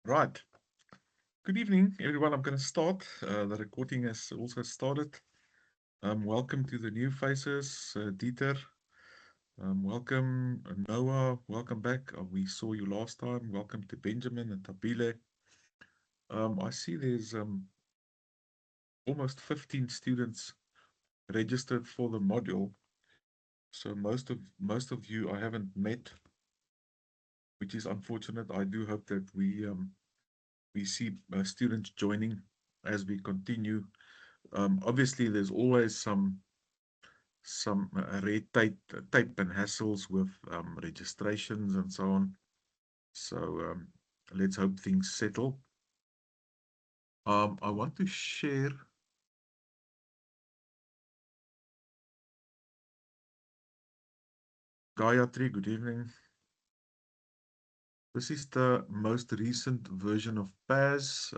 Right. Good evening, everyone. I'm going to start. The recording has also started. Welcome to the new faces, Dieter. Welcome, Noah. Welcome back. We saw you last time. Welcome to Benjamin and Tabile. I see there's almost 15 students registered for the module. So most of you I haven't met, which is unfortunate. I do hope that we see students joining as we continue. Obviously, there's always some red tape and hassles with registrations and so on. So let's hope things settle. I want to share. Gayatri, good evening. This is the most recent version of PAS.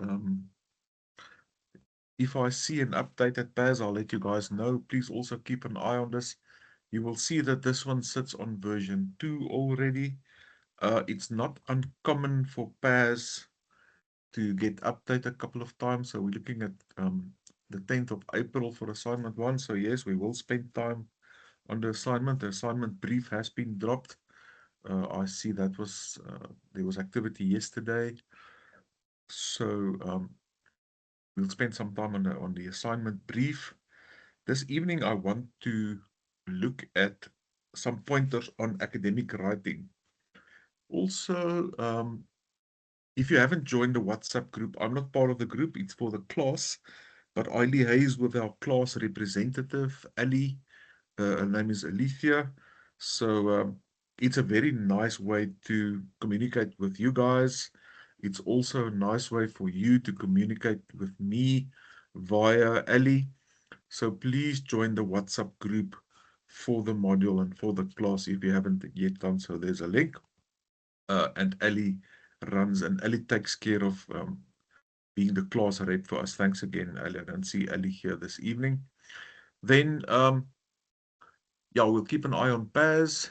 If I see an updated PAS, I'll let you guys know. Please also keep an eye on this. You will see that this one sits on version 2 already. It's not uncommon for PAS to get updated a couple of times. So we're looking at the 10th of April for assignment 1. So yes, we will spend time on the assignment. The assignment brief has been dropped. I see that there was activity yesterday. So we'll spend some time on the assignment brief. This evening, I want to look at some pointers on academic writing. Also, if you haven't joined the WhatsApp group, I'm not part of the group. It's for the class, but I liaise with our class representative, Ali. Her name is Alethea. So it's a very nice way to communicate with you guys. It's also a nice way for you to communicate with me via Ali. So please join the WhatsApp group for the module and for the class if you haven't yet done so. There's a link. And Ali runs and Ali takes care of being the class rep for us. Thanks again, Ali. I don't see Ali here this evening. Then, yeah, we'll keep an eye on PAS.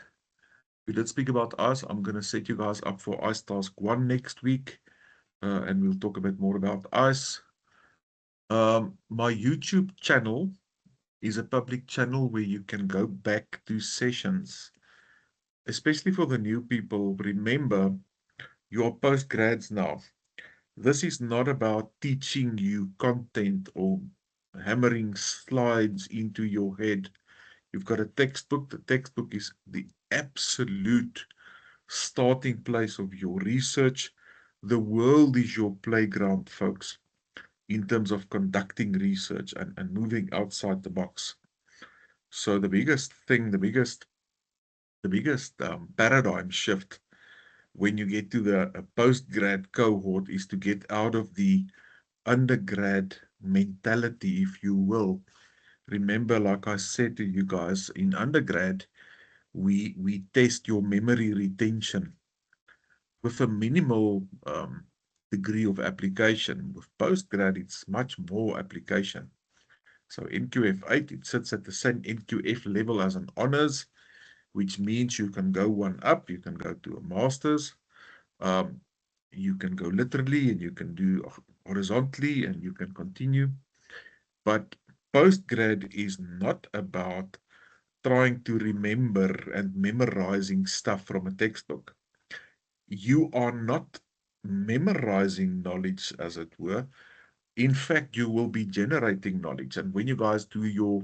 We did speak about us. I'm going to set you guys up for ICE Task 1 next week. And we'll talk a bit more about ICE. My YouTube channel is a public channel where you can go back to sessions. Especially for the new people, remember, you are postgrads now. This is not about teaching you content or hammering slides into your head. You've got a textbook. The textbook is the absolute starting place of your research. The world is your playground, folks, in terms of conducting research and moving outside the box. So the biggest thing, the biggest paradigm shift when you get to the postgrad cohort is to get out of the undergrad mentality, if you will. Remember, like I said to you guys, in undergrad, we test your memory retention with a minimal degree of application. With postgrad, it's much more application. So NQF8, it sits at the same NQF level as an honors, which means you can go one up, you can go to a master's, um, you can go literally, and you can do horizontally, and you can continue. But postgrad is not about trying to remember and memorizing stuff from a textbook. You are not memorizing knowledge, as it were. In fact, you will be generating knowledge. And when you guys do your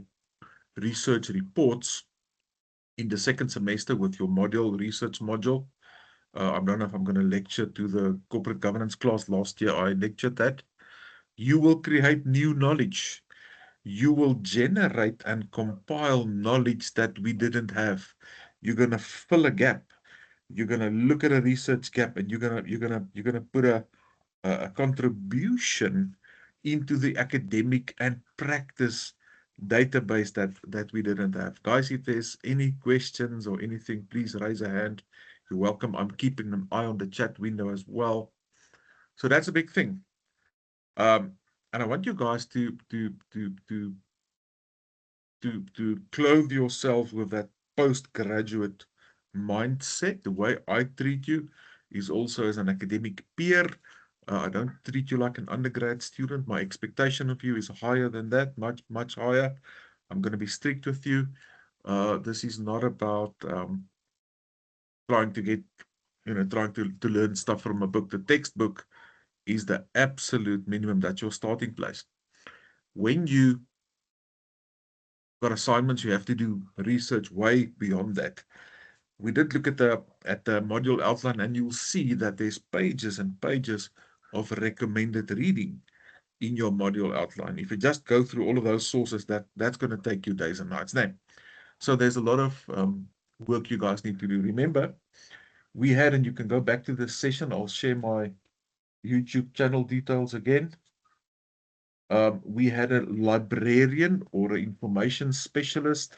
research reports in the second semester with your module, research module, I don't know if I'm going to lecture to the corporate governance class. Last year, I lectured that. You will create new knowledge. You will generate and compile knowledge that we didn't have. You're going to fill a gap. You're going to look at a research gap, and you're gonna put a contribution into the academic and practice database that we didn't have. Guys, if there's any questions or anything, please raise a hand. You're welcome. I'm keeping an eye on the chat window as well. So that's a big thing. And I want you guys to clothe yourself with that postgraduate mindset. The way I treat you is also as an academic peer. I don't treat you like an undergrad student. My expectation of you is higher than that, much higher. I'm going to be strict with you. This is not about trying to get, trying to learn stuff from a book. The textbook is the absolute minimum. That's your starting place. When you got assignments, you have to do research way beyond that. We did look at the module outline, and you'll see that there's pages and pages of recommended reading in your module outline. If you just go through all of those sources, that's going to take you days and nights. Now, so there's a lot of work you guys need to do. Remember, we had, and you can go back to this session. I'll share my YouTube channel details again. We had a librarian or an information specialist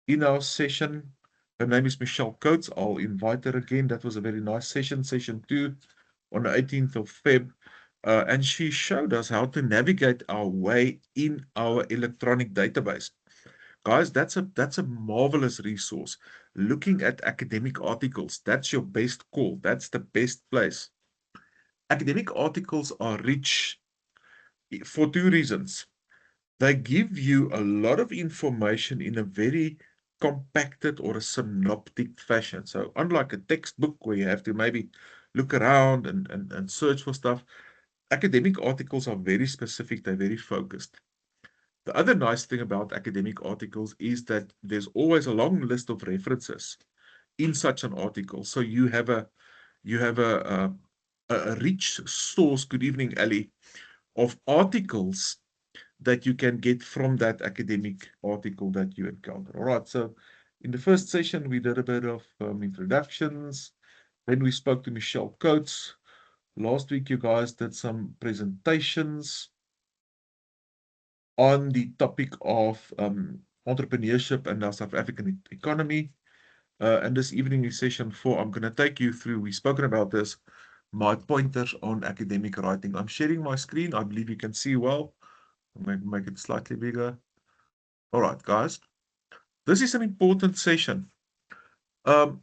in our session. Her name is Michelle Coates. I'll invite her again. That was a very nice session, session 2 on the 18th of Feb. And she showed us how to navigate our way in our electronic database. Guys, that's a marvelous resource. Looking at academic articles, that's your best call. That's the best place. Academic articles are rich for two reasons. They give you a lot of information in a very compacted or a synoptic fashion. So unlike a textbook where you have to maybe look around and search for stuff, academic articles are very specific, they're very focused. The other nice thing about academic articles is that there's always a long list of references in such an article. So you have a rich source, good evening, Ali, of articles that you can get from that academic article that you encounter. All right, so in the first session, we did a bit of introductions. Then we spoke to Michelle Coates. Last week, you guys did some presentations on the topic of entrepreneurship and our South African economy. And this evening in session 4, I'm going to take you through, we've spoken about this, my pointers on academic writing. I'm sharing my screen. I believe you can see well. Make it slightly bigger. All right, guys. This is an important session. Um,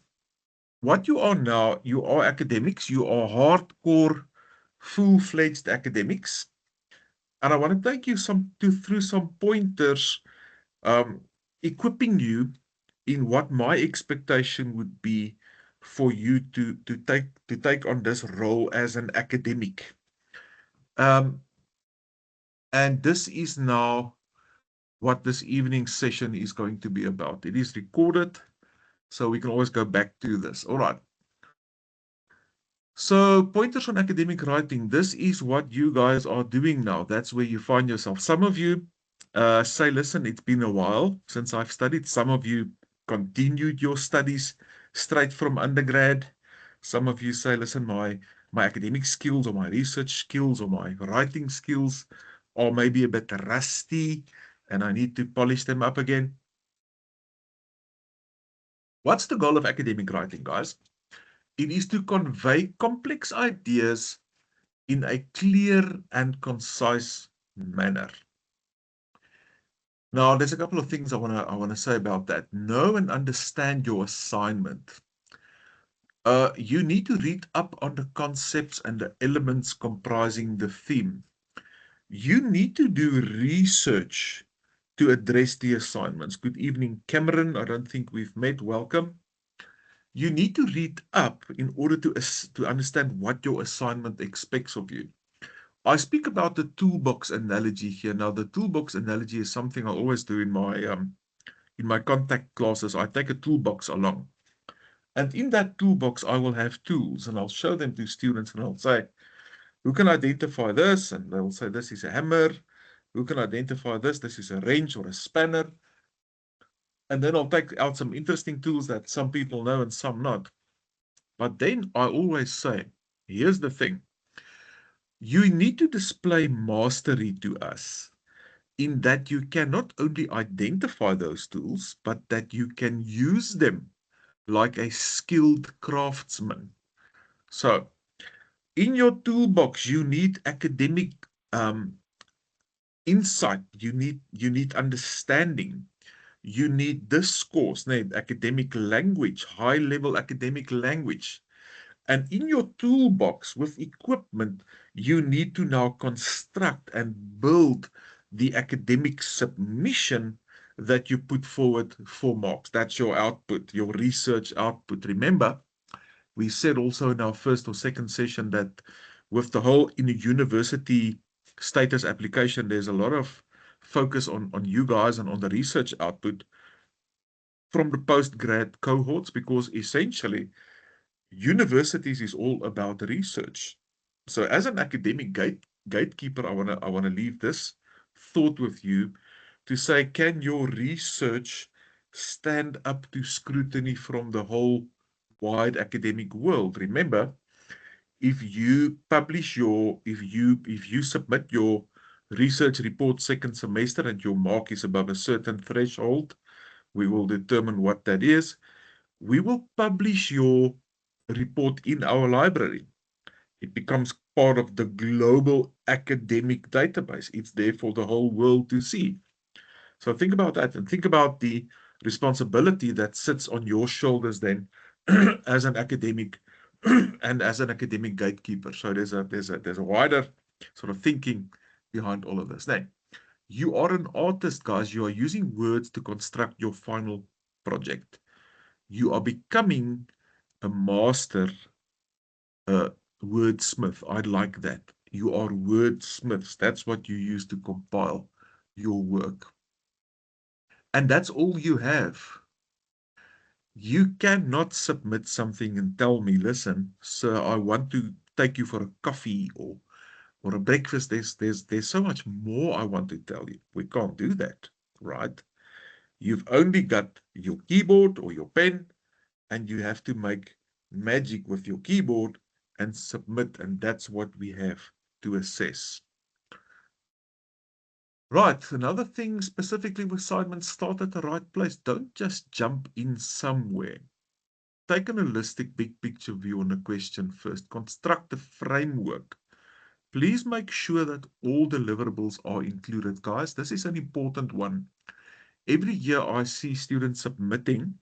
what you are now, you are academics. You are hardcore, full-fledged academics. And I want to take you through some pointers, um, equipping you in what my expectation would be for you to take on this role as an academic. Um, and this is now what this evening session is going to be about. It is recorded, so we can always go back to this. All right. So pointers on academic writing, this is what you guys are doing now. That's where you find yourself. Some of you say, listen, it's been a while since I've studied. Some of you continued your studies straight from undergrad. Some of you say, listen, my academic skills or my research skills or my writing skills are maybe a bit rusty and I need to polish them up again. What's the goal of academic writing, guys? It is to convey complex ideas in a clear and concise manner. Now, there's a couple of things I wanna say about that. Know and understand your assignment. You need to read up on the concepts and the elements comprising the theme. You need to do research to address the assignments. Good evening, Cameron. I don't think we've met. Welcome. You need to read up in order to understand what your assignment expects of you. I speak about the toolbox analogy here. Now, the toolbox analogy is something I always do in my contact classes. I take a toolbox along. And in that toolbox, I will have tools, and I'll show them to students, and I'll say, who can identify this? And they'll say, this is a hammer. Who can identify this? This is a wrench or a spanner. And then I'll take out some interesting tools that some people know and some not. But then I always say, here's the thing. You need to display mastery to us in that you can not only identify those tools, but that you can use them like a skilled craftsman. So, in your toolbox, you need academic insight, you need understanding, you need discourse, academic language, high-level academic language. And in your toolbox with equipment, You need to now construct and build the academic submission that you put forward for marks. That's your output, your research output. Remember, we said also in our first or second session that with the whole in a university status application, there's a lot of focus on you guys and on the research output from the post-grad cohorts, because essentially universities is all about research. So as an academic gatekeeper, I wanna leave this thought with you to say, can your research stand up to scrutiny from the whole wide academic world? Remember, if you submit your research report second semester and your mark is above a certain threshold, we will determine what that is. We will publish your report in our library. It becomes part of the global academic database. It's there for the whole world to see. So think about that, and think about the responsibility that sits on your shoulders then as an academic and as an academic gatekeeper. So there's a wider sort of thinking behind all of this. Now, you are an artist, guys. You are using words to construct your final project. You are becoming a master wordsmith. I like that. You are wordsmiths. That's what you use to compile your work. And that's all you have. You cannot submit something and tell me, listen, sir, I want to take you for a coffee or a breakfast. There's so much more I want to tell you. We can't do that, right? You've only got your keyboard or your pen, and you have to make magic with your keyboard and submit, and that's what we have to assess. Right, another thing specifically with assignments, start at the right place. Don't just jump in somewhere. Take an holistic big picture view on a question first. Construct a framework. Please make sure that all deliverables are included. Guys, this is an important one. Every year I see students submitting,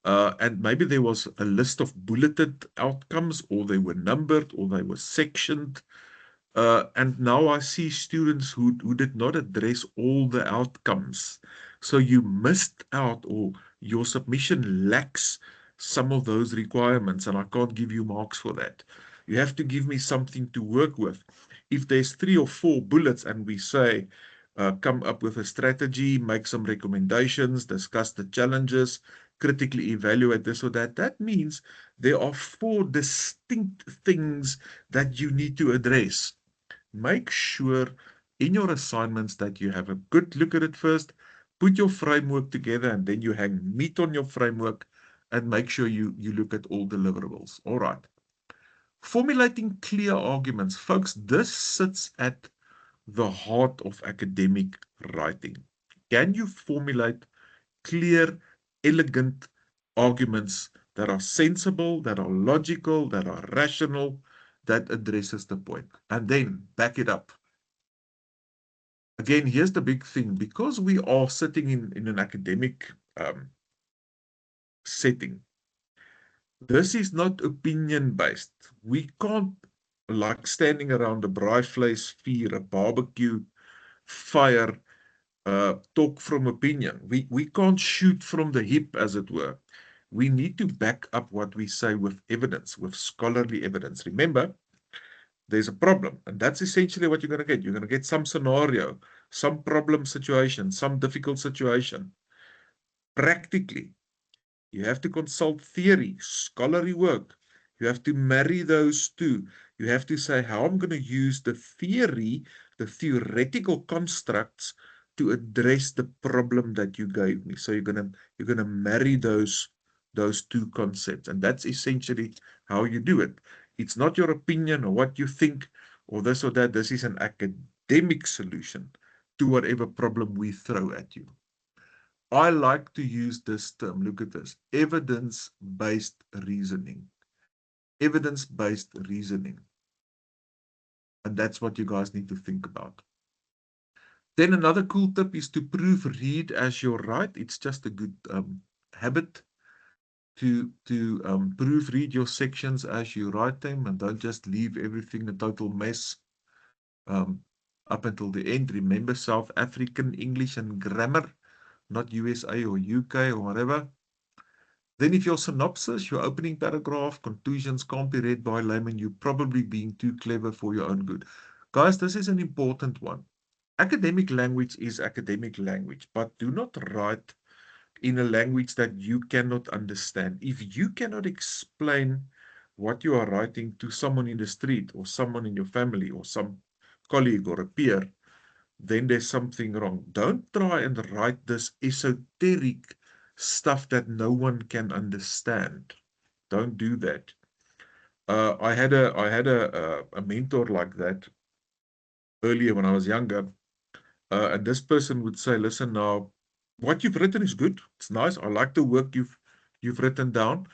and maybe there was a list of bulleted outcomes, or they were numbered, or they were sectioned. And now I see students who did not address all the outcomes. So you missed out, or your submission lacks some of those requirements, and I can't give you marks for that. You have to give me something to work with. If there's 3 or 4 bullets and we say, come up with a strategy, make some recommendations, discuss the challenges, critically evaluate this or that, that means there are 4 distinct things that you need to address. Make sure in your assignments that you have a good look at it first, put your framework together, and then you hang meat on your framework and make sure you look at all deliverables. All right. Formulating clear arguments. Folks, this sits at the heart of academic writing. Can you formulate clear, elegant arguments that are sensible, that are logical, that are rational, that addresses the point, and then back it up? Again, here's the big thing. Because we are sitting in an academic setting, this is not opinion-based. We can't, like standing around a braaivleis vuur, a barbecue fire, talk from opinion. We can't shoot from the hip, as it were. We need to back up what we say with evidence, with scholarly evidence. Remember, there's a problem, and that's essentially what you're going to get. You're going to get some scenario, some problem situation, some difficult situation. Practically, you have to consult theory, scholarly work. You have to marry those two. You have to say how I'm going to use the theory, the theoretical constructs to address the problem that you gave me. So you're gonna marry those two concepts, and that's essentially how you do it. It's not your opinion or what you think or this or that. This is an academic solution to whatever problem we throw at you. I like to use this term. Look at this. Evidence-based reasoning. Evidence-based reasoning. And that's what you guys need to think about. Then another cool tip is to proofread as you write. It's just a good habit proofread your sections as you write them, and don't just leave everything a total mess um, up until the end. Remember South African English and grammar, not USA or UK or whatever. Then if your synopsis, your opening paragraph, conclusions can't be read by a layman, you're probably being too clever for your own good. Guys, this is an important one. Academic language is academic language, but do not write in a language that you cannot understand. If you cannot explain what you are writing to someone in the street or someone in your family or some colleague or a peer, then there's something wrong. Don't try and write this esoteric stuff that no one can understand. Don't do that. I had a mentor like that earlier when I was younger, and this person would say, "Listen now, what you've written is good. It's nice. I like the work you've written down.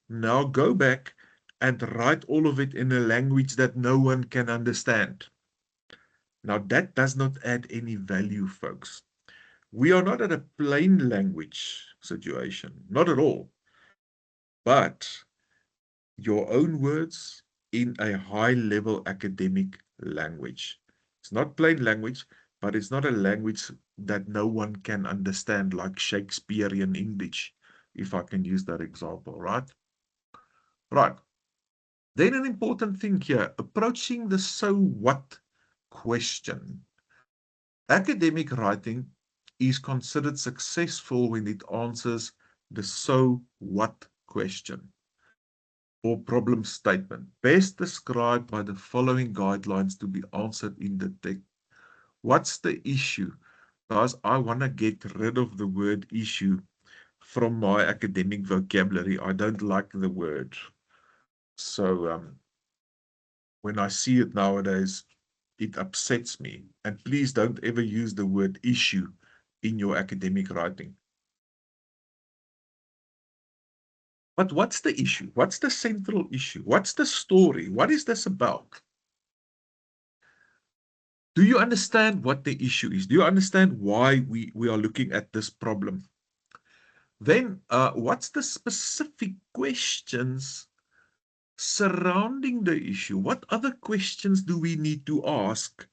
Now go back and write all of it in a language that no one can understand." Now that does not add any value, folks. We are not at a plain language situation, not at all, but your own words in a high level academic language. It's not plain language, but it's not a language that no one can understand, like Shakespearean English, if I can use that example, right? Right. Then an important thing here, approaching the so what question. Academic writing is considered successful when it answers the so what question or problem statement, best described by the following guidelines to be answered in the text. What's the issue? Guys, I want to get rid of the word issue from my academic vocabulary. I don't like the word. So when I see it nowadays, it upsets me. And please don't ever use the word issue in your academic writing. But what's the issue? What's the central issue? What's the story? What is this about? Do you understand what the issue is? Do you understand why we are looking at this problem? Then, what's the specific questions surrounding the issue? What other questions do we need to ask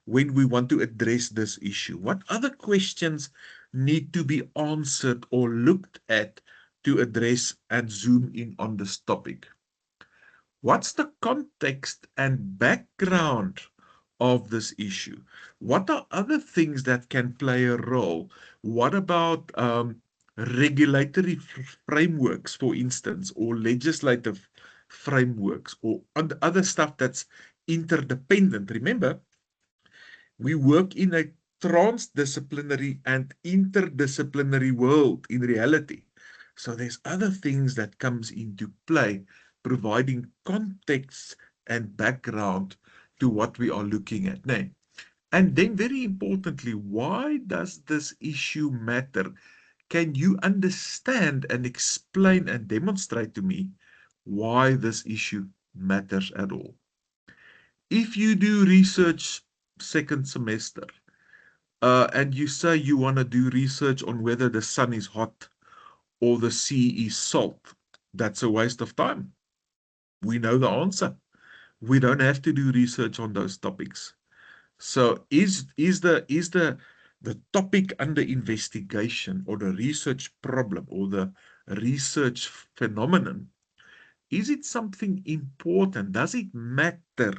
when we want to address this issue? What other questions need to be answered or looked at to address and zoom in on this topic? What's the context and background of this issue? What are other things that can play a role? What about regulatory frameworks, for instance, or legislative frameworks, or other stuff that's interdependent? Remember, we work in a transdisciplinary and interdisciplinary world in reality. So there's other things that comes into play, providing context and background to what we are looking at now. And then very importantly, why does this issue matter? Can you understand and explain and demonstrate to me why this issue matters at all? If you do research second semester, and you say you want to do research on whether the sun is hot or the sea is salt, that's a waste of time. We know the answer. We don't have to do research on those topics. So is the topic under investigation, or the research problem, or the research phenomenon, is it something important? Does it matter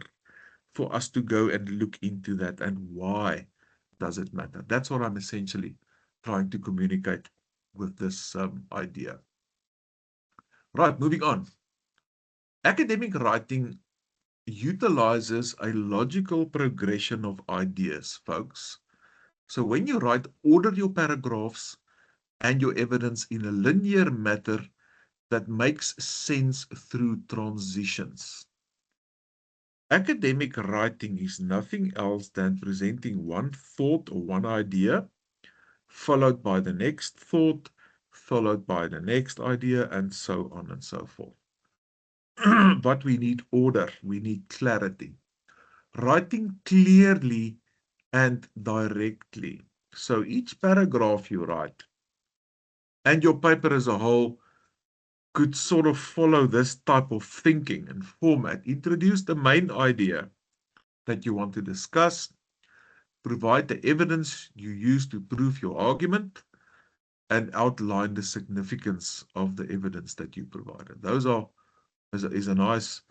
for us to go and look into that, and why does it matter? That's what I'm essentially trying to communicate with this idea. Right, moving on. Academic writing utilizes a logical progression of ideas, folks. So when you write, order your paragraphs and your evidence in a linear manner that makes sense through transitions. Academic writing is nothing else than presenting one thought or one idea, followed by the next thought, followed by the next idea, and so on and so forth. But we need order, we need clarity. Writing clearly and directly. So each paragraph you write, and your paper as a whole, could sort of follow this type of thinking and format. Introduce the main idea that you want to discuss, provide the evidence you use to prove your argument, and outline the significance of the evidence that you provided. Those is a nice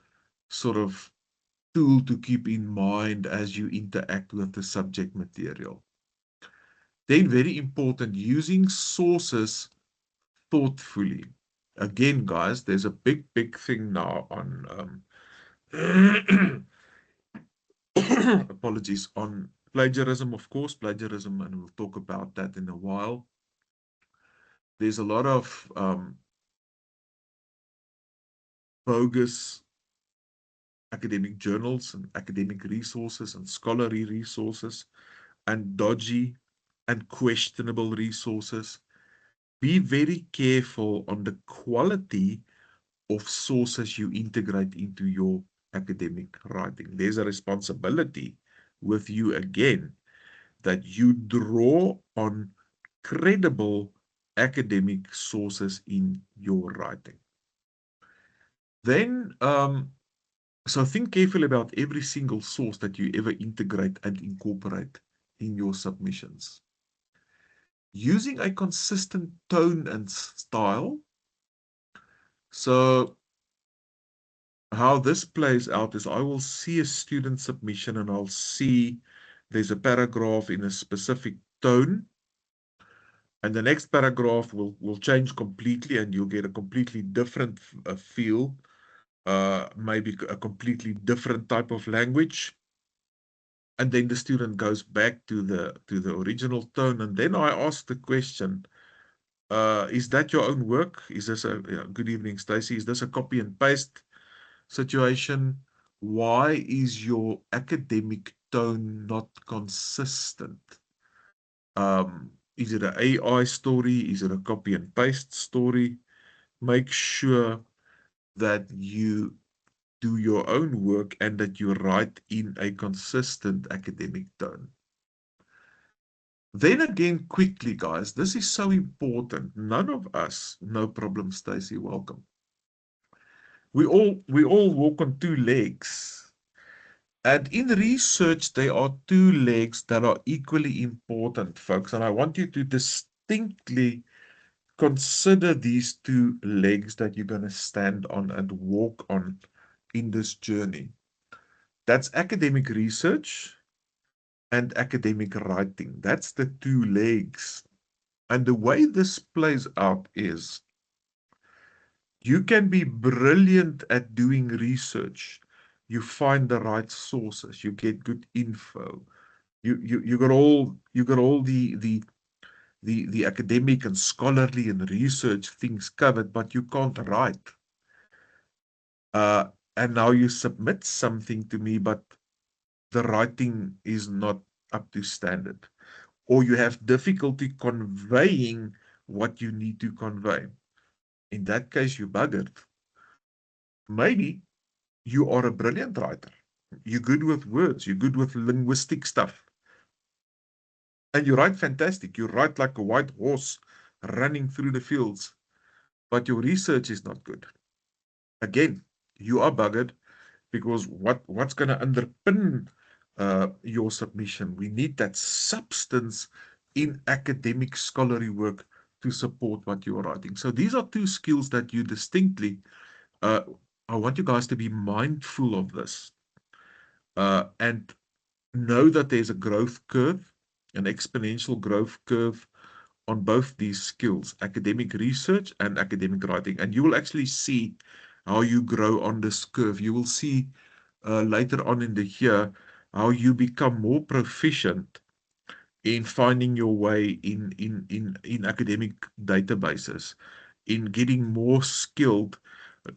sort of tool to keep in mind as you interact with the subject material. Then very important, using sources thoughtfully. Again, guys, there's a big thing now on apologies, on plagiarism, of course, plagiarism, and we'll talk about that in a while. There's a lot of bogus academic journals and academic resources and scholarly resources and dodgy and questionable resources. Be very careful on the quality of sources you integrate into your academic writing. There's a responsibility with you again that you draw on credible academic sources in your writing. Then, so think carefully about every single source that you ever integrate and incorporate in your submissions. Using a consistent tone and style. So how this plays out is I will see a student submission and I'll see there's a paragraph in a specific tone, and the next paragraph will change completely and you'll get a completely different feel, maybe a completely different type of language. And then the student goes back to the original tone, and then I ask the question, is that your own work? Is this good evening, Stacy, is this a copy and paste situation? Why is your academic tone not consistent? Is it an AI story? Is it a copy and paste story? Make sure that you do your own work and that you write in a consistent academic tone. Then again, quickly, guys, this is so important. None of us, no problem, Stacy, welcome. We all walk on two legs. And in research, there are two legs that are equally important, folks. And I want you to distinctly consider these two legs that you're going to stand on and walk on in this journey. That's academic research and academic writing. That's the two legs. And the way this plays out is you can be brilliant at doing research. You find the right sources, you get good info. You got all the academic and scholarly and research things covered, but you can't write. And now you submit something to me, but the writing is not up to standard, or you have difficulty conveying what you need to convey. In that case, you buggered. Maybe you are a brilliant writer. You're good with words. You're good with linguistic stuff. And you write fantastic. You write like a white horse running through the fields. But your research is not good. Again, you are buggered because what's going to underpin your submission? We need that substance in academic scholarly work to support what you are writing. So these are two skills that you distinctly, I want you guys to be mindful of this and know that there's a growth curve, an exponential growth curve on both these skills, academic research and academic writing. And you will actually see how you grow on this curve. You will see later on in the year how you become more proficient in finding your way in academic databases, in getting more skilled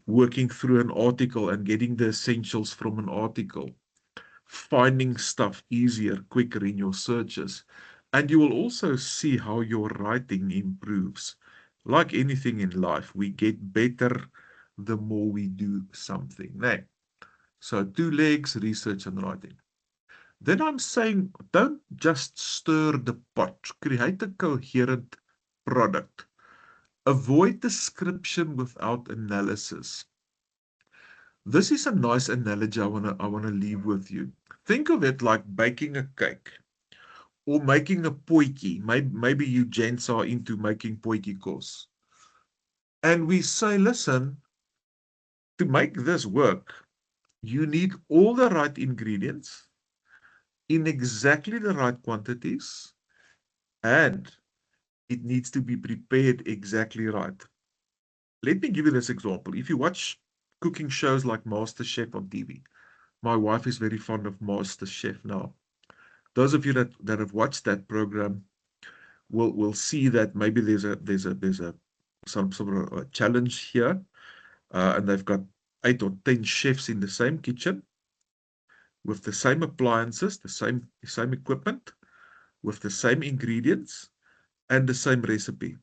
working through an article and getting the essentials from an article, finding stuff easier, quicker in your searches. And you will also see how your writing improves. Like anything in life, we get better the more we do something. Now, so two legs, research and writing. Then I'm saying, don't just stir the pot. Create a coherent product. Avoid description without analysis. This is a nice analogy I wanna leave with you. Think of it like baking a cake or making a potjie. Maybe you gents are into making potjie course. And we say, listen, to make this work, you need all the right ingredients in exactly the right quantities, and it needs to be prepared exactly right. Let me give you this example. If you watch cooking shows like MasterChef on TV, my wife is very fond of MasterChef now. Those of you that have watched that program will see that maybe there's a some sort of a challenge here, and they've got 8 or 10 chefs in the same kitchen with the same appliances, the same equipment, with the same ingredients and the same recipe.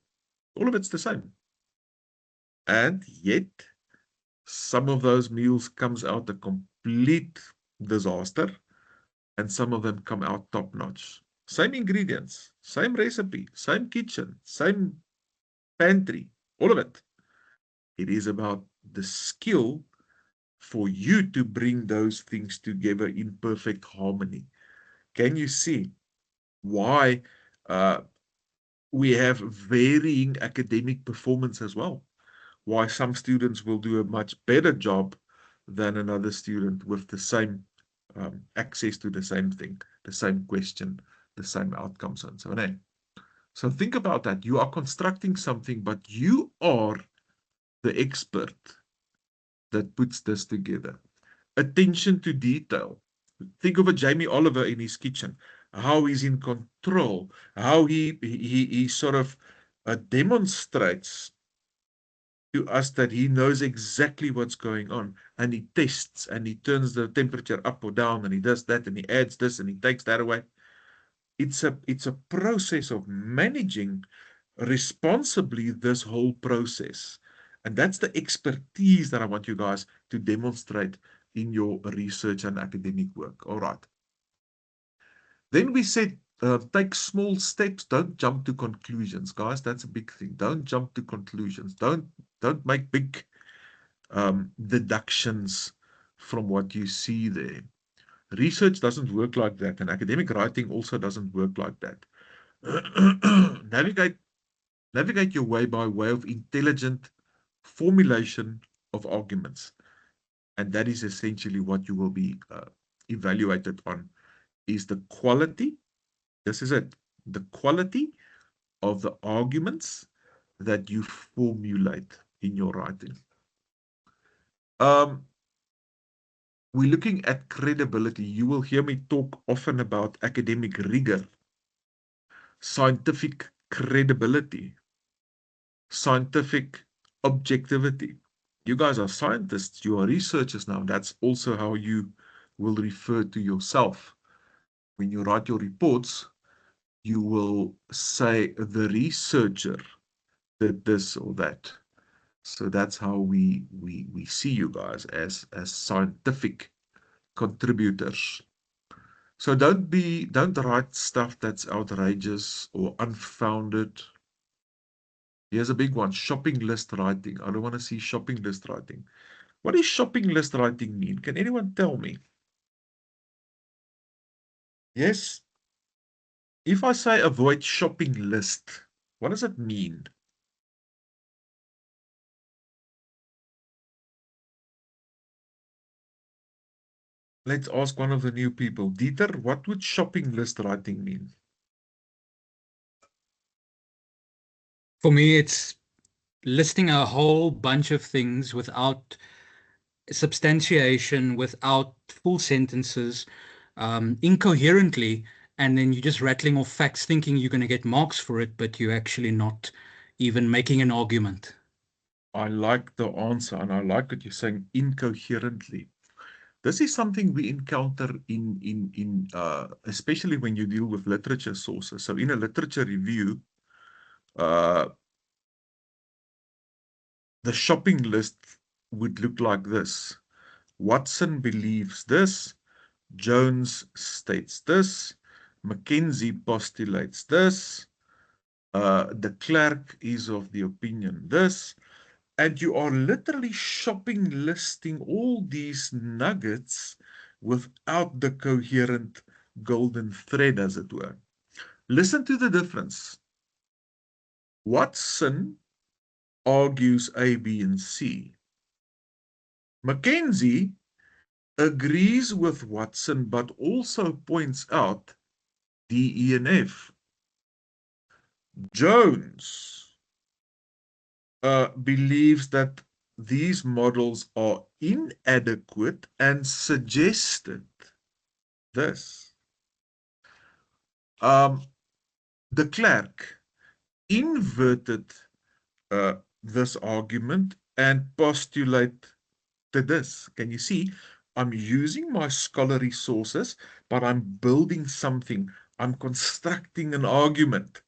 All of it's the same. And yet, some of those meals comes out a complete disaster, and some of them come out top notch. Same ingredients, same recipe, same kitchen, same pantry, all of it. It is about the skill for you to bring those things together in perfect harmony. Can you see why uh, we have varying academic performance as well? Why some students will do a much better job than another student with the same access to the same thing, the same question, the same outcomes, and so on. So think about that. You are constructing something, but you are the expert that puts this together. Attention to detail. Think of a Jamie Oliver in his kitchen, how he's in control, how he sort of demonstrates to us that he knows exactly what's going on, and he tests and he turns the temperature up or down, and he does that and he adds this and he takes that away. It's a process of managing responsibly this whole process. And that's the expertise that I want you guys to demonstrate in your research and academic work. All right. Then we said, take small steps. Don't jump to conclusions, guys. That's a big thing. Don't jump to conclusions. Don't make big deductions from what you see there. Research doesn't work like that, and academic writing also doesn't work like that. navigate Navigate your way by way of intelligent formulation of arguments. And that is essentially what you will be evaluated on, is the quality, this is it, the quality of the arguments that you formulate in your writing. Um, we're looking at credibility. You will hear me talk often about academic rigor, scientific credibility, scientific objectivity. You guys are scientists, you are researchers now. That's also how you will refer to yourself. When you write your reports, you will say the researcher did this or that. So that's how we see you guys as scientific contributors. So don't write stuff that's outrageous or unfounded. Here's a big one, shopping list writing. I don't want to see shopping list writing. What does shopping list writing mean? Can anyone tell me? Yes, if I say avoid shopping list, what does it mean? Let's ask one of the new people. Dieter, what would shopping list writing mean? For me, it's listing a whole bunch of things without substantiation, without full sentences, incoherently, and then you're just rattling off facts thinking you're going to get marks for it, but you're actually not even making an argument. I like the answer, and I like what you're saying, incoherently. This is something we encounter in especially when you deal with literature sources. So in a literature review, uh, the shopping list would look like this. Watson believes this. Jones states this. Mackenzie postulates this. De Klerk is of the opinion this, and you are literally shopping listing all these nuggets without the coherent golden thread, as it were. Listen to the difference. Watson argues A, B, and C. Mackenzie agrees with Watson but also points out D, E, and F. Jones believes that these models are inadequate and suggested this. De Klerk inverted this argument and postulated this. Can you see? I'm using my scholarly sources, but I'm building something. I'm constructing an argument.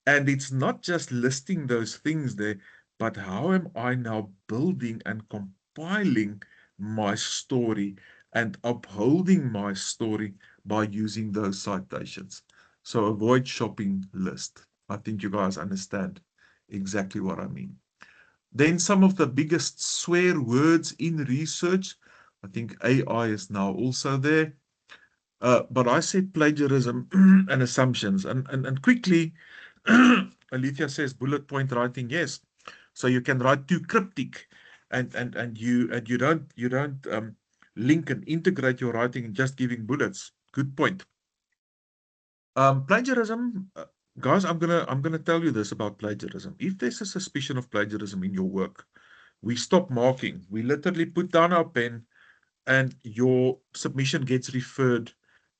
And it's not just listing those things there, but how am I now building and compiling my story and upholding my story by using those citations. So avoid shopping list. I think you guys understand exactly what I mean. Then some of the biggest swear words in research. I think AI is now also there. But I said plagiarism and assumptions. And quickly, Alethea says bullet point writing, yes. So you can write too cryptic and you don't link and integrate your writing in just giving bullets. Good point. Plagiarism, guys, I'm gonna tell you this about plagiarism. If there's a suspicion of plagiarism in your work, we stop marking. We literally put down our pen and your submission gets referred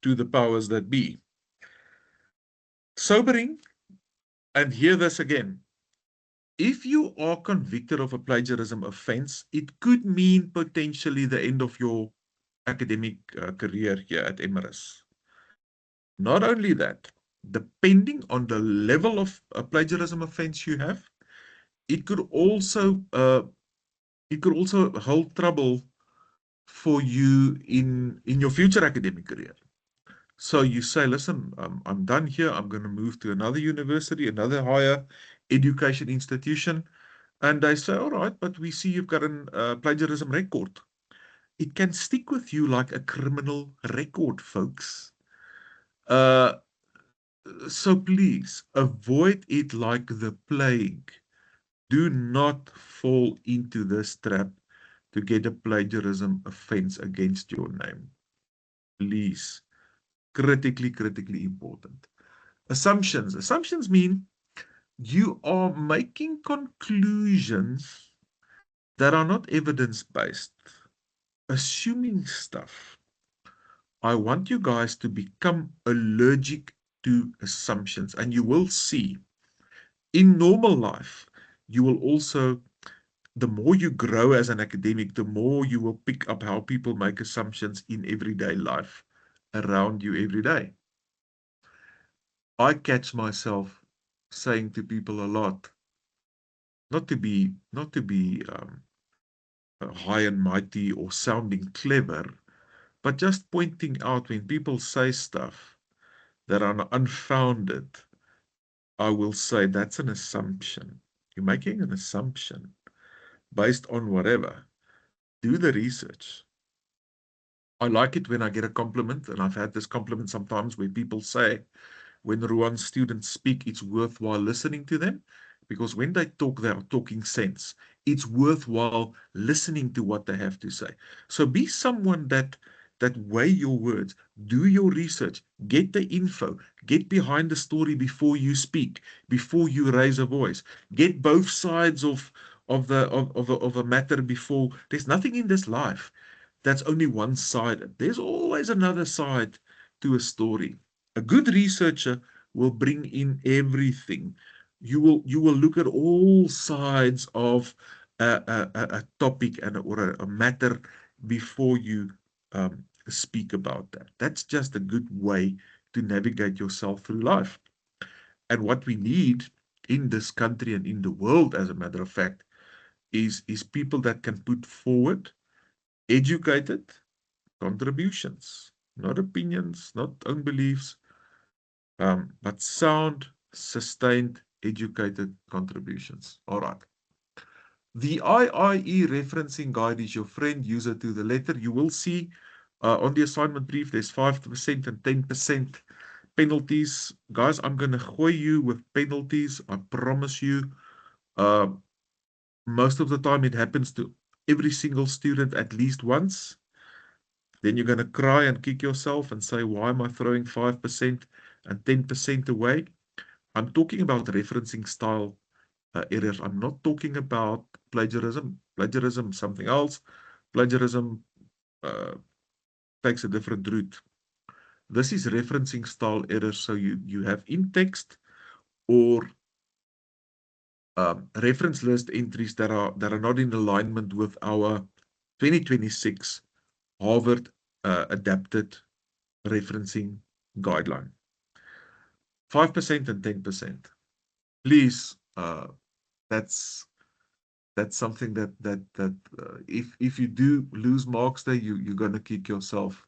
to the powers that be. Sobering, and hear this again. If you are convicted of a plagiarism offense, it could mean potentially the end of your academic career here at Emirates. Not only that, depending on the level of plagiarism offense you have, it could also hold trouble for you in your future academic career. So you say, listen, I'm done here. I'm going to move to another university, another higher education institution. And they say, all right, but we see you've got a plagiarism record. It can stick with you like a criminal record, folks. Uh, so please avoid it like the plague. Do not fall into this trap to get a plagiarism offense against your name. Please. Critically important. Assumptions. Assumptions mean you are making conclusions that are not evidence-based. Assuming stuff. I want you guys to become allergic to assumptions, and you will see in normal life, you will also, the more you grow as an academic, the more you will pick up how people make assumptions in everyday life around you every day. I catch myself saying to people a lot, not to be high and mighty or sounding clever, but just pointing out when people say stuff that are unfounded, I will say that's an assumption. You're making an assumption based on whatever. Do the research. I like it when I get a compliment, and I've had this compliment sometimes where people say, when Ruan's students speak, it's worthwhile listening to them, because when they talk, they are talking sense. It's worthwhile listening to what they have to say. So be someone that weigh your words, do your research, get the info, get behind the story before you speak, before you raise a voice, get both sides of a matter before. There's nothing in this life that's only one-sided. There's always another side to a story. A good researcher will bring in everything. You will look at all sides of a topic or a matter before you speak about that. That's just a good way to navigate yourself through life. And what we need in this country and in the world, as a matter of fact, is people that can put forward educated contributions, not opinions, not own beliefs, but sound sustained, educated contributions. All right. The IIE referencing guide is your friend, user to the letter. You will see on the assignment brief, there's 5% and 10% penalties. Guys, I'm going to gooi you with penalties. I promise you. Uh, most of the time, it happens to every single student at least once. Then you're going to cry and kick yourself and say, why am I throwing 5% and 10% away? I'm talking about referencing style errors. I'm not talking about plagiarism. Plagiarism, something else. Plagiarism uh, takes a different route. This is referencing style errors. So you have in-text or reference list entries that are not in alignment with our 2026 Harvard adapted referencing guideline. 5% and 10%. Please, that's something that if you do lose marks there, you're gonna kick yourself,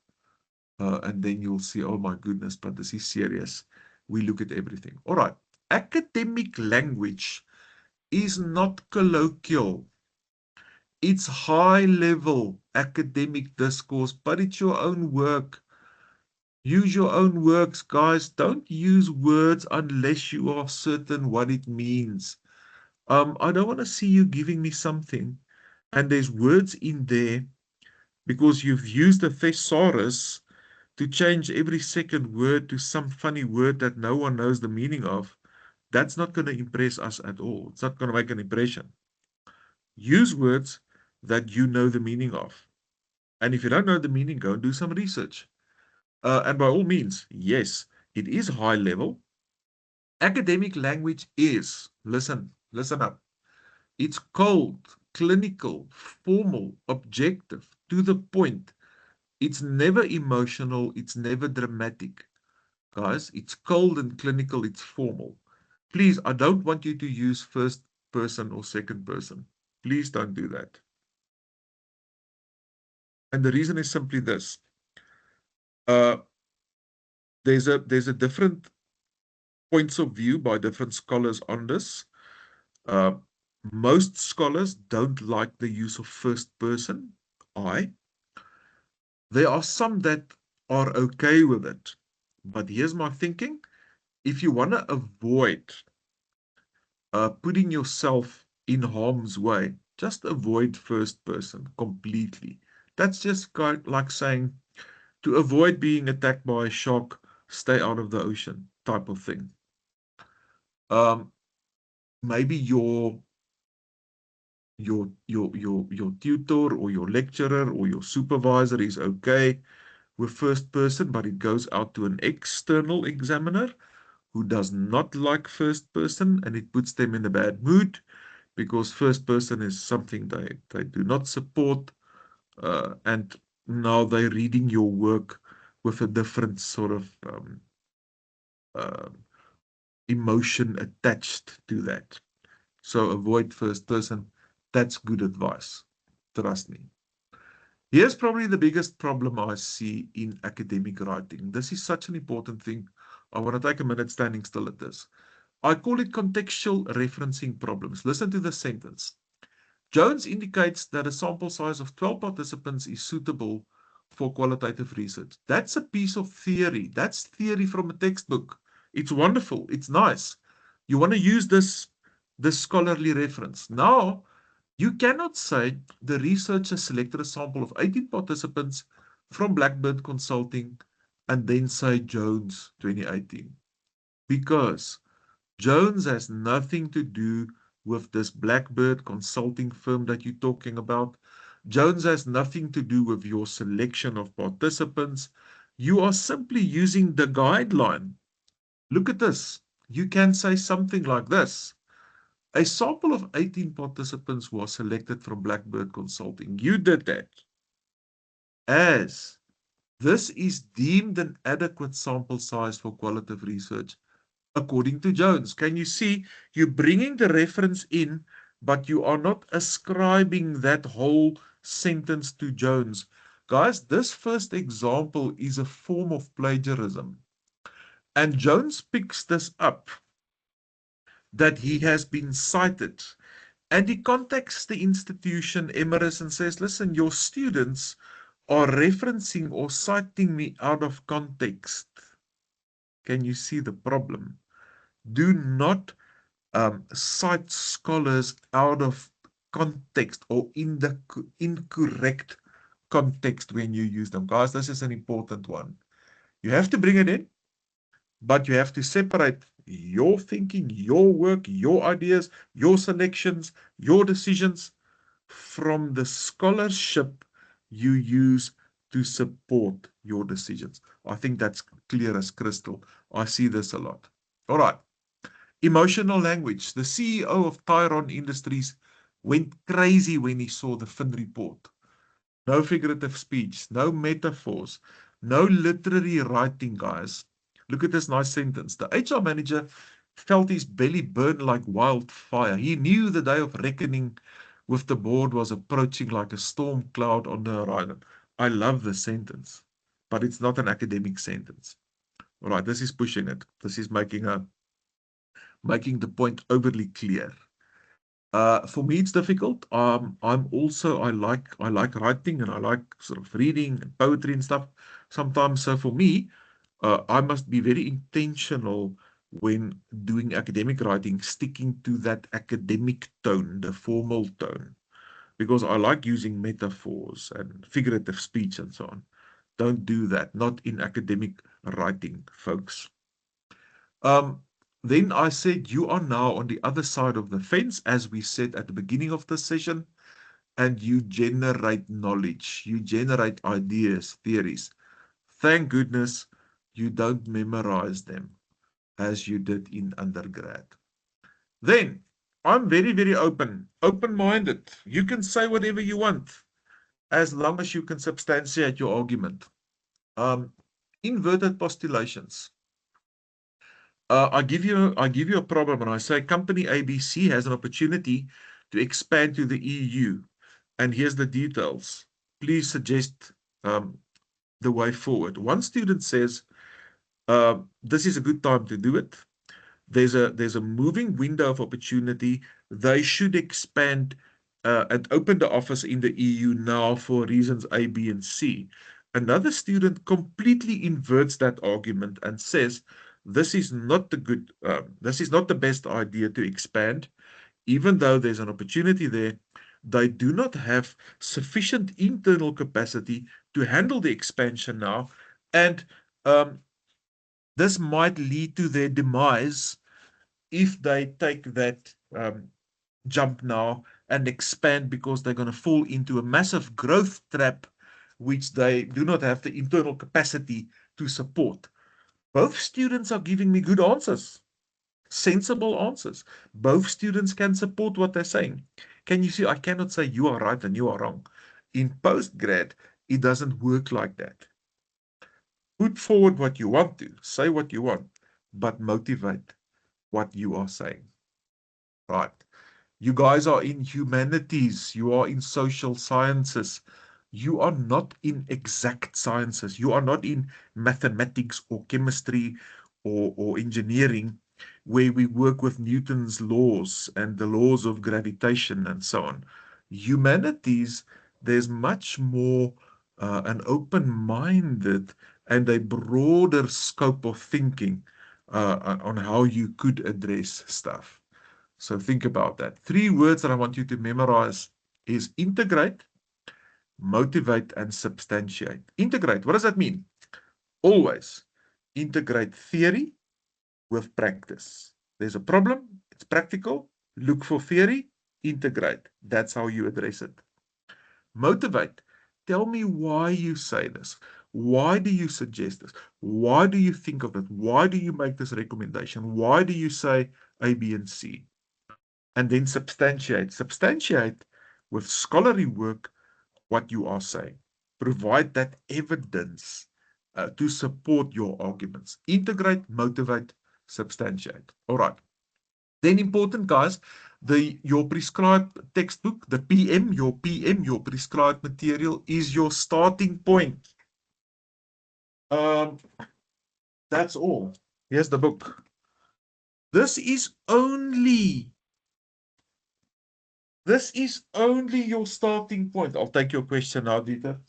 and then you'll see, oh my goodness, but this is serious. We look at everything. All right. Academic language is not colloquial. It's high level academic discourse, but it's your own work. Use your own works, guys. Don't use words unless you are certain what it means. I don't want to see you giving me something and there's words in there because you've used a thesaurus to change every second word to some funny word that no one knows the meaning of. That's not going to impress us at all. It's not going to make an impression. Use words that you know the meaning of. And if you don't know the meaning, go and do some research. And by all means, yes, it is high level. Academic language is, listen up. It's cold, clinical, formal, objective, to the point. It's never emotional. It's never dramatic. Guys, it's cold and clinical. It's formal. Please, I don't want you to use first person or second person. Please don't do that. And the reason is simply this. Uh, there's a different points of view by different scholars on this. Uh, most scholars don't like the use of first person, I. There are some that are okay with it. But here's my thinking. If you want to avoid putting yourself in harm's way, just avoid first person completely. That's just like saying to avoid being attacked by a shark, stay out of the ocean type of thing. Maybe your tutor or your lecturer or your supervisor is okay with first person, but it goes out to an external examiner who does not like first person, and it puts them in a bad mood because first person is something they do not support, and now they're reading your work with a different sort of uh, emotion attached to that. So avoid first person. That's good advice. Trust me. Here's probably the biggest problem I see in academic writing. This is such an important thing. I want to take a minute standing still at this. I call it contextual referencing problems. Listen to this sentence. Jones indicates that a sample size of 12 participants is suitable for qualitative research. That's a piece of theory. That's theory from a textbook. It's wonderful. It's nice. You want to use this scholarly reference. Now, you cannot say the researcher selected a sample of 18 participants from Blackbird Consulting and then say Jones 2018. Because Jones has nothing to do with this Blackbird Consulting firm that you're talking about. Jones has nothing to do with your selection of participants. You are simply using the guideline. Look at this. You can say something like this. A sample of 18 participants was selected from Blackbird Consulting. You did that. As this is deemed an adequate sample size for qualitative research, according to Jones. Can you see? You're bringing the reference in, but you are not ascribing that whole sentence to Jones. Guys, this first example is a form of plagiarism. And Jones picks this up that he has been cited. And he contacts the institution, Emirates, and says, listen, your students are referencing or citing me out of context. Can you see the problem? Do not cite scholars out of context or in the incorrect context when you use them. Guys, this is an important one. You have to bring it in, but you have to separate your thinking, your work, your ideas, your selections, your decisions from the scholarship you use to support your decisions. I think that's clear as crystal. I see this a lot. All right. Emotional language. The CEO of Tyron Industries went crazy when he saw the Fin report. No figurative speech, no metaphors, no literary writing, guys. Look at this nice sentence. The HR manager felt his belly burn like wildfire. He knew the day of reckoning with the board was approaching like a storm cloud on the horizon. I love this sentence, but it's not an academic sentence. All right, this is pushing it. This is making the point overly clear. For me, it's difficult. I like writing and I like sort of reading and poetry and stuff sometimes. So for me, I must be very intentional when doing academic writing, sticking to that academic tone, the formal tone, because I like using metaphors and figurative speech and so on. Don't do that. Not in academic writing, folks. Um, then I said, you are now on the other side of the fence, as we said at the beginning of the session, and you generate knowledge, you generate ideas, theories. Thank goodness you don't memorize them as you did in undergrad. Then I'm very, very open-minded. You can say whatever you want as long as you can substantiate your argument. Um, Inverted postulations. I give you a problem and I say company ABC has an opportunity to expand to the EU. And here's the details. Please suggest the way forward. One student says, this is a good time to do it. There's a moving window of opportunity. They should expand and open the office in the EU now for reasons A, B, and C. Another student completely inverts that argument and says this is not this is not the best idea to expand, even though there's an opportunity there. They do not have sufficient internal capacity to handle the expansion now, and um, this might lead to their demise if they take that jump now and expand, because they're going to fall into a massive growth trap which they do not have the internal capacity to support. Both students are giving me good answers, sensible answers. Both students can support what they're saying. Can you see? I cannot say you are right and you are wrong. In postgrad, it doesn't work like that. Put forward what you want to, say what you want, but motivate what you are saying. Right. You guys are in humanities. You are in social sciences. You are not in exact sciences. You are not in mathematics or chemistry or engineering, where we work with Newton's laws and the laws of gravitation and so on. Humanities, there's much more an open-minded and a broader scope of thinking on how you could address stuff. So think about that. 3 words that I want you to memorize is integrate, motivate, and substantiate. Integrate, what does that mean? Always integrate theory with practice. There's a problem, it's practical, look for theory, integrate. That's how you address it. Motivate. Tell me why you say this. Why do you suggest this? Why do you think of it? Why do you make this recommendation? Why do you say A, B, and C? And then substantiate. Substantiate with scholarly work what you are saying. Provide that evidence to support your arguments. Integrate, motivate, substantiate. All right. Then important, guys, your prescribed textbook, the PM, your prescribed material is your starting point. That's all. Here's the book. This is only your starting point. I'll take your question now, Dieter.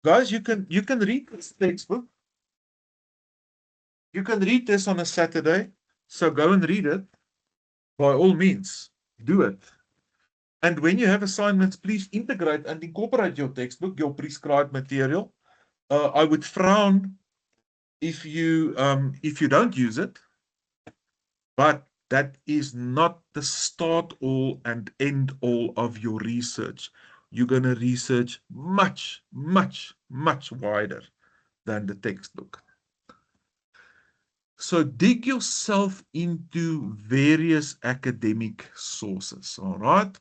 Guys, you can read this textbook. You can read this on a Saturday. So go and read it. By all means, do it. And when you have assignments, please integrate and incorporate your textbook, your prescribed material. I would frown if you don't use it, but that is not the start all and end all of your research. You're going to research much, much, much wider than the textbook. So dig yourself into various academic sources, all right?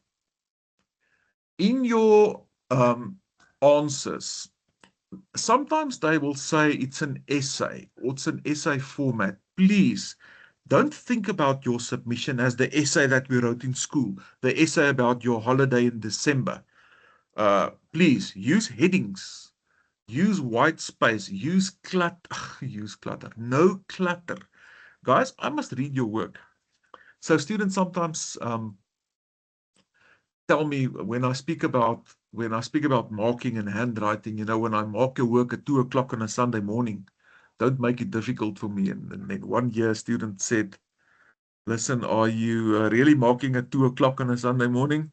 In your answers, sometimes they will say it's an essay or it's an essay format. Please don't think about your submission as the essay that we wrote in school, the essay about your holiday in December. Please use headings, use white space, use clutter, no clutter. Guys, I must read your work. So students sometimes tell me when I speak about marking and handwriting, when I mark your work at 2 o'clock on a Sunday morning, don't make it difficult for me. And then one year a student said, listen, are you really marking at 2 o'clock on a Sunday morning?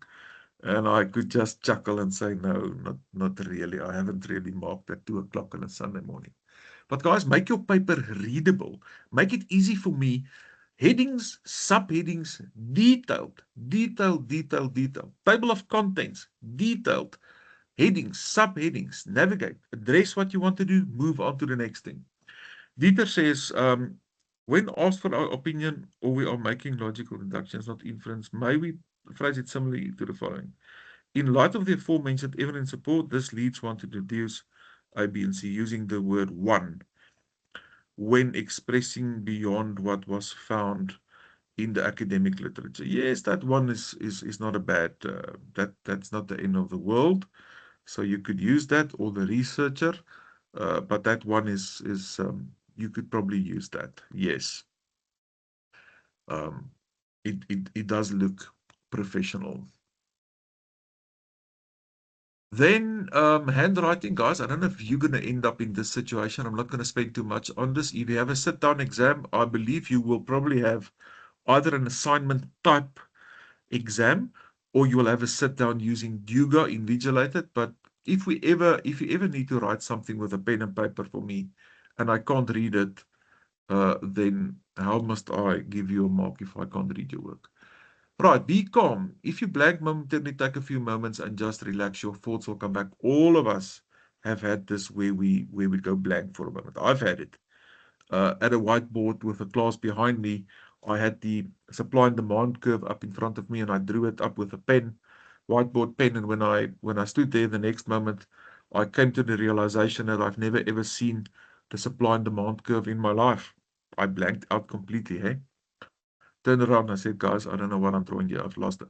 And I could just chuckle and say, no, not really. I haven't really marked at 2 o'clock on a Sunday morning. But guys, make your paper readable. Make it easy for me. Headings, subheadings, detailed. Table of contents, detailed. Headings, subheadings, navigate. Address what you want to do, move on to the next thing. Dieter says, when asked for our opinion or we are making logical deductions, not inference, may we phrase it similarly to the following. In light of the aforementioned evidence support, this leads one to deduce A, B, and C using the word one when expressing beyond what was found in the academic literature. Yes, that one is not a bad, that's not the end of the world. So you could use that, or the researcher, but that one is you could probably use that. Yes. Um, it does look professional. Then handwriting, guys, I don't know if you're going to end up in this situation. I'm not going to spend too much on this. If you have a sit-down exam, I believe you will probably have either an assignment type exam or you will have a sit-down using Duga invigilated. But if you ever need to write something with a pen and paper for me and I can't read it, then how must I give you a mark if I can't read your work? Right, be calm. If you blank momentarily, take a few moments and just relax. Your thoughts will come back. All of us have had this where we go blank for a moment. I've had it. At a whiteboard with a class behind me, I had the supply and demand curve up in front of me, and I drew it up with a pen, whiteboard pen. And when I stood there, the next moment, I came to the realization that I've never ever seen the supply and demand curve in my life. I blanked out completely. Hey, turned around and I said, guys, I don't know what I'm drawing here. I've lost it.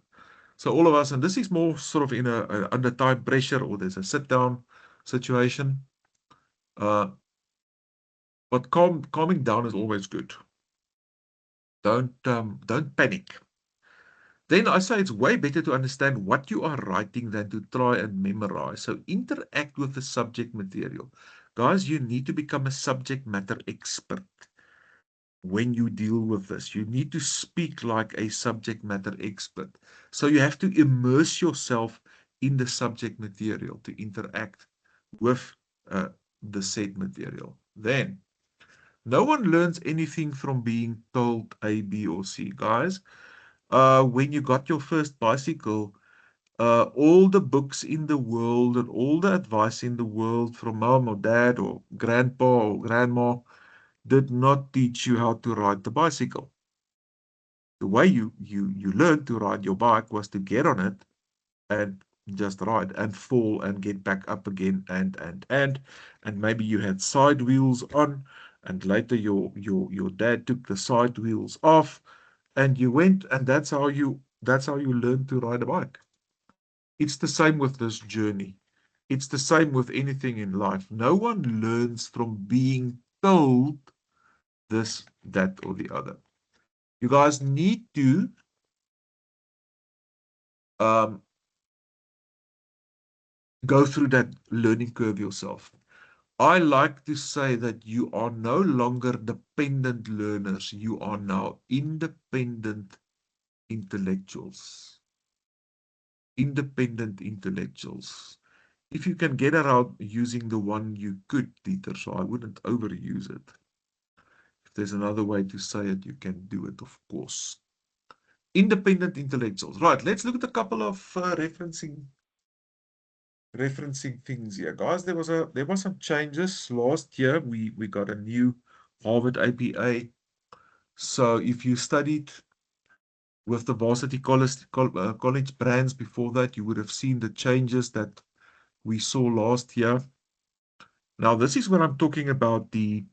So all of us, and this is more sort of in a under time pressure, or there's a sit down situation. But calming down is always good. Don't panic. Then I say it's way better to understand what you are writing than to try and memorize. So interact with the subject material. Guys, you need to become a subject matter expert when you deal with this. You need to speak like a subject matter expert. So you have to immerse yourself in the subject material to interact with the said material. Then, no one learns anything from being told A, B, or C. Guys, when you got your first bicycle, all the books in the world and all the advice in the world from mom or dad or grandpa or grandma did not teach you how to ride the bicycle. The way you learned to ride your bike was to get on it and just ride and fall and get back up again and maybe you had side wheels on and later your dad took the side wheels off and you went, and that's how you learned to ride a bike. It's the same with this journey. It's the same with anything in life. No one learns from being told this, that, or the other. You guys need to go through that learning curve yourself. I like to say that you are no longer dependent learners. You are now independent intellectuals. Independent intellectuals. If you can get around using the one, you could, Dieter, so I wouldn't overuse it. If there's another way to say it, you can do it, of course. Independent intellectuals. Right, let's look at a couple of referencing things here, guys. There was some changes last year. We got a new Harvard APA. So if you studied with the Varsity College brands before that, you would have seen the changes that we saw last year. Now, this is when I'm talking about the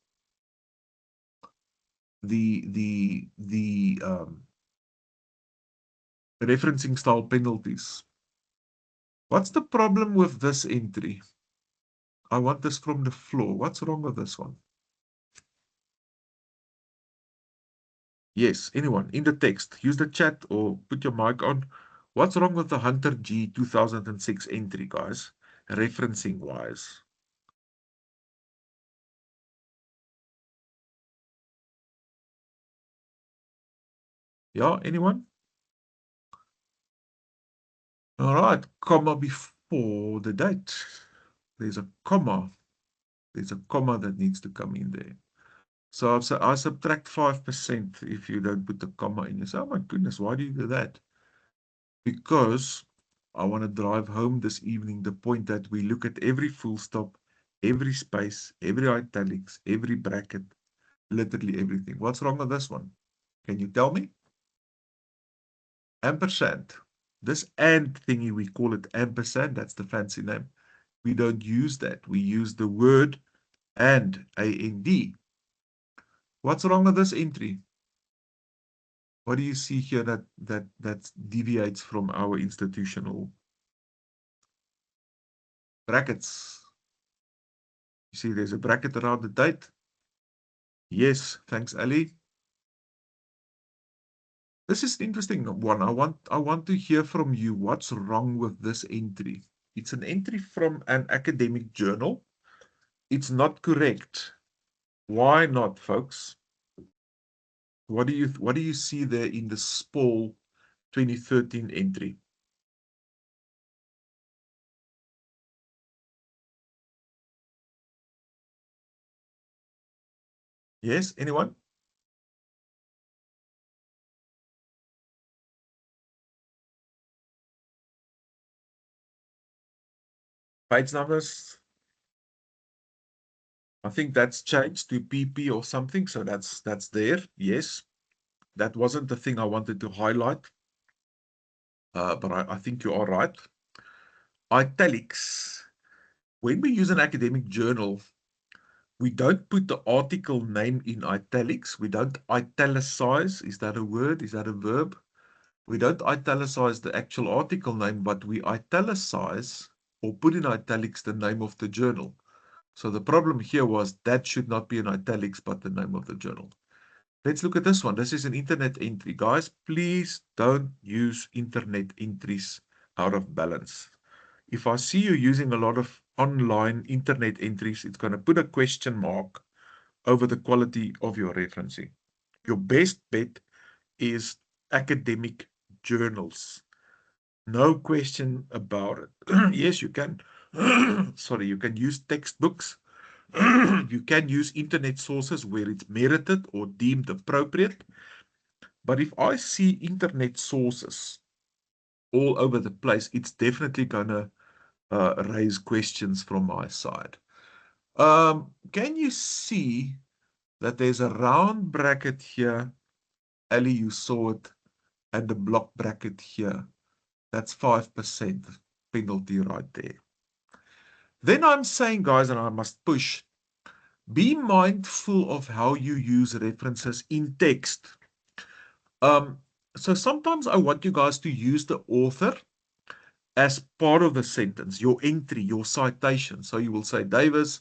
referencing style penalties. What's the problem with this entry? I want this from the floor. What's wrong with this one? Yes, anyone in the text, use the chat or put your mic on. What's wrong with the Hunter G 2006 entry, guys? Referencing wise. Yeah, anyone? All right, comma before the date. There's a comma. There's a comma that needs to come in there. So I subtract 5% if you don't put the comma in. You say, oh my goodness, why do you do that? Because I want to drive home this evening the point that we look at every full stop, every space, every italics, every bracket, literally everything. What's wrong with this one? Can you tell me? Ampersand. This and thingy, we call it ampersand. That's the fancy name. We don't use that. We use the word and, A-N-D. What's wrong with this entry? What do you see here that deviates from our institutional brackets? You see there's a bracket around the date. Yes, thanks, Ali. This is an interesting one. I want to hear from you. What's wrong with this entry? It's an entry from an academic journal. It's not correct. Why not, folks? What do you see there in the SPAL 2013 entry? Yes, anyone? Page numbers. I think that's changed to PP or something, so that's there. Yes, that wasn't the thing I wanted to highlight, but I think you are right. Italics. When we use an academic journal, we don't put the article name in italics. We don't italicize. Is that a word? Is that a verb? We don't italicize the actual article name, but we italicize or put in italics the name of the journal. So the problem here was that should not be in italics, but the name of the journal. Let's look at this one. This is an internet entry. Guys, please don't use internet entries out of balance. If I see you using a lot of online internet entries, it's going to put a question mark over the quality of your referencing. Your best bet is academic journals. No question about it. Yes, you can. Sorry, you can use textbooks. You can use internet sources where it's merited or deemed appropriate. But if I see internet sources all over the place, it's definitely going to raise questions from my side. Can you see that there's a round bracket here? Ali, you saw it, and the block bracket here. That's 5% penalty right there. Then I'm saying, guys, and I must push, be mindful of how you use references in text. So sometimes I want you guys to use the author as part of the sentence, your entry, your citation. So you will say, Davis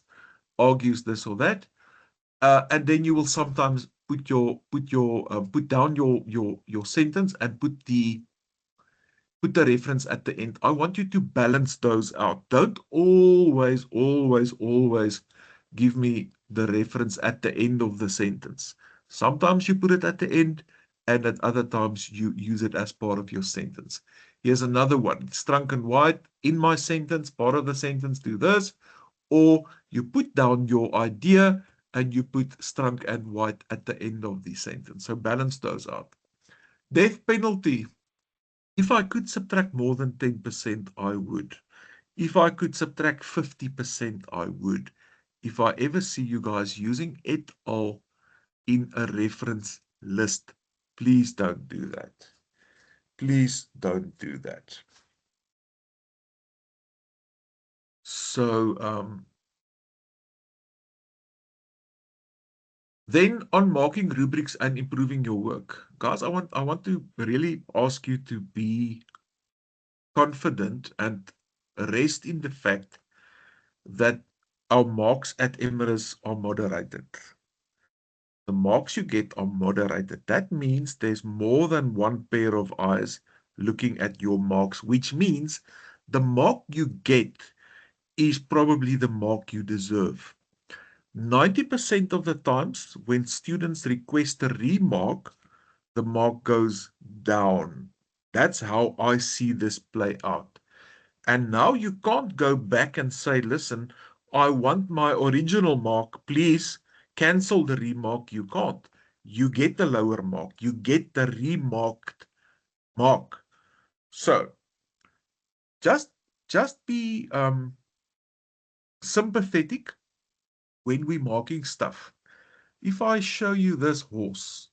argues this or that. And then you will sometimes put down your sentence and put the reference at the end. I want you to balance those out. Don't always give me the reference at the end of the sentence. Sometimes you put it at the end, and at other times you use it as part of your sentence. Here's another one. Strunk and white in my sentence, part of the sentence, do this. Or you put down your idea and you put Strunk and white at the end of the sentence. So balance those out. Death penalty. If I could subtract more than 10%, I would. If I could subtract 50%, I would. If I ever see you guys using et al. In a reference list, please don't do that. Please don't do that. So, then on marking rubrics and improving your work. Guys, I want to really ask you to be confident and rest in the fact that our marks at Emirates are moderated. The marks you get are moderated. That means there's more than one pair of eyes looking at your marks, which means the mark you get is probably the mark you deserve. 90% of the times when students request a remark, the mark goes down. That's how I see this play out. And now you can't go back and say, listen, I want my original mark. Please cancel the remark. You can't. You get the lower mark. You get the remarked mark. So just be sympathetic when we're marking stuff. If I show you this horse,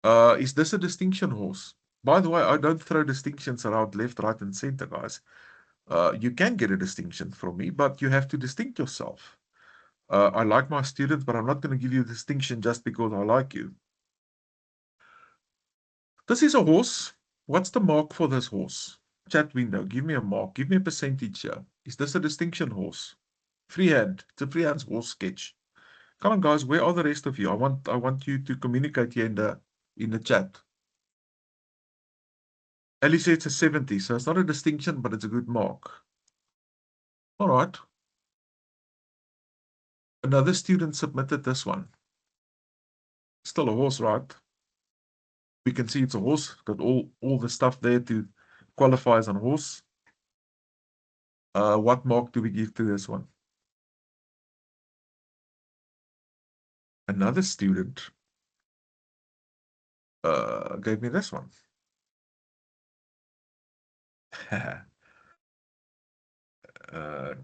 is this a distinction horse? By the way, I don't throw distinctions around left, right, and center, guys. You can get a distinction from me, but you have to distinct yourself. I like my students, but I'm not going to give you a distinction just because I like you. This is a horse. What's the mark for this horse? Chat window, give me a mark. Give me a percentage here. Is this a distinction horse? Freehand. It's a freehand horse sketch. Come on, guys. Where are the rest of you? I want you to communicate here in the chat. Ellie says it's a 70, so it's not a distinction, but it's a good mark. All right. Another student submitted this one. Still a horse, right? We can see it's a horse. Got all the stuff there to qualify as a horse. What mark do we give to this one? Another student gave me this one.